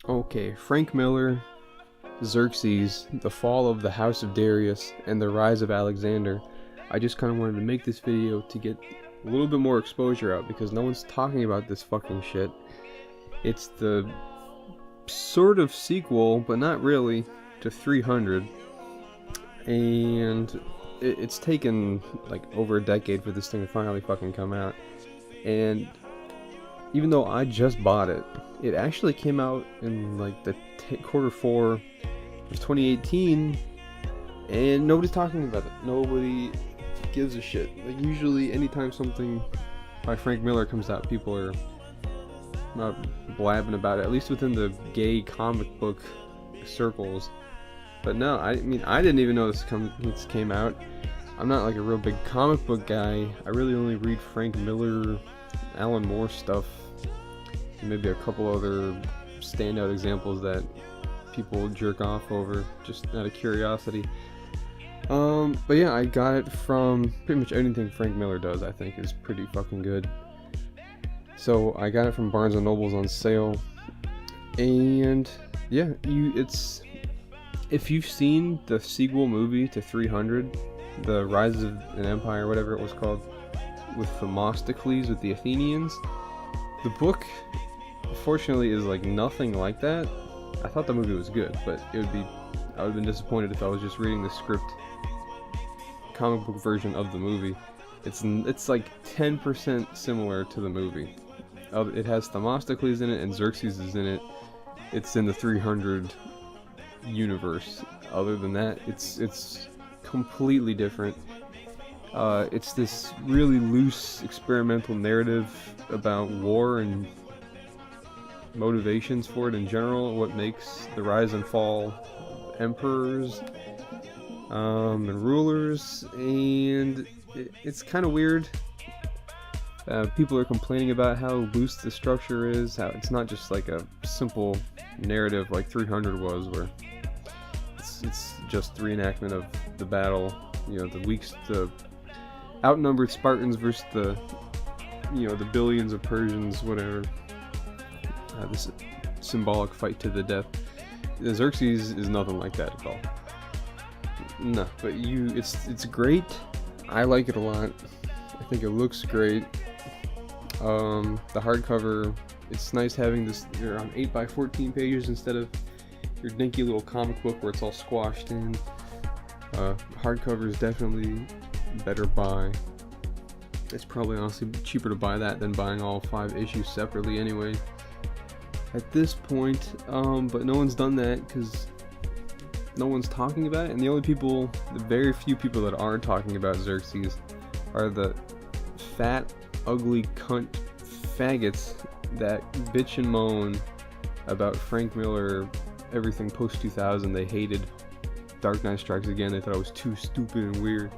Okay, Frank Miller, Xerxes, the fall of the House of Darius, and the rise of Alexander. I just kind of wanted to make this video to get a little bit more exposure out because no one's talking about this fucking shit. It's the sort of sequel, but not really, to 300, and it's taken like over a decade for this thing to finally fucking come out. And even though I just bought it, it actually came out in like the quarter four of 2018, and nobody's talking about it. Nobody gives a shit. Like, usually, anytime something by Frank Miller comes out, people are not blabbing about it, at least within the gay comic book circles. But no, I mean, I didn't even know this came out. I'm not like a real big comic book guy. I really only read Frank Miller, Alan Moore stuff, and maybe a couple other standout examples that people jerk off over just out of curiosity. But yeah, I got it from pretty much anything Frank Miller does. I think is pretty fucking good. So I got it from Barnes and Nobles on sale, and yeah, if you've seen the sequel movie to 300, The Rise of an Empire, whatever it was called, with Themistocles with the Athenians, the book, fortunately, is like nothing like that. I thought the movie was good, but I would have been disappointed if I was just reading the script comic book version of the movie. It's like 10% similar to the movie. It has Themistocles in it and Xerxes is in it. It's in the 300 universe. Other than that, it's completely different. It's this really loose experimental narrative about war and motivations for it in general, what makes the rise and fall of emperors and rulers, and it's kind of weird. People are complaining about how loose the structure is, how it's not just like a simple narrative like 300 was, where it's just reenactment of the battle, the outnumbered Spartans versus the billions of Persians, whatever. This symbolic fight to the death. The Xerxes is nothing like that at all. No, but it's great. I like it a lot. I think it looks great. The hardcover, it's nice having this. You're on 8x14 pages instead of your dinky little comic book where it's all squashed in. Hardcover is definitely better buy. It's probably honestly cheaper to buy that than buying all 5 issues separately anyway at this point, but no one's done that because no one's talking about it, and the very few people that are talking about Xerxes are the fat, ugly cunt faggots that bitch and moan about Frank Miller, everything post 2000. They hated Dark Knight Strikes Again. They thought it was too stupid and weird.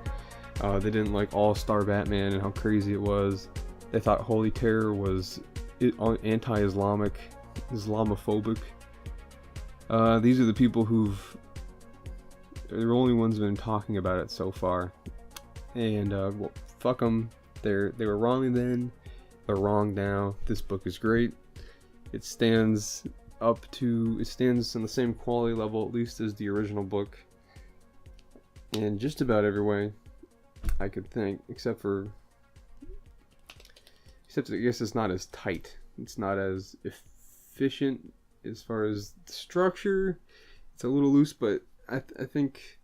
They didn't like All-Star Batman and how crazy it was. They thought Holy Terror was anti-Islamic, Islamophobic. These are the people they're the only ones who've been talking about it so far. And well, fuck them. They were wrong then. They're wrong now. This book is great. It stands on the same quality level at least as the original book in just about every way I could think, except I guess it's not as tight. It's not as efficient as far as the structure. It's a little loose, but I think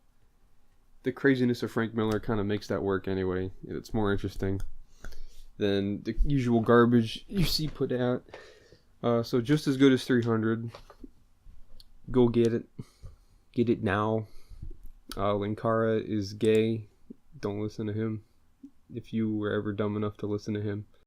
the craziness of Frank Miller kind of makes that work anyway. It's more interesting than the usual garbage you see put out. So just as good as 300. Go get it. Get it now. Linkara is gay. Don't listen to him if you were ever dumb enough to listen to him.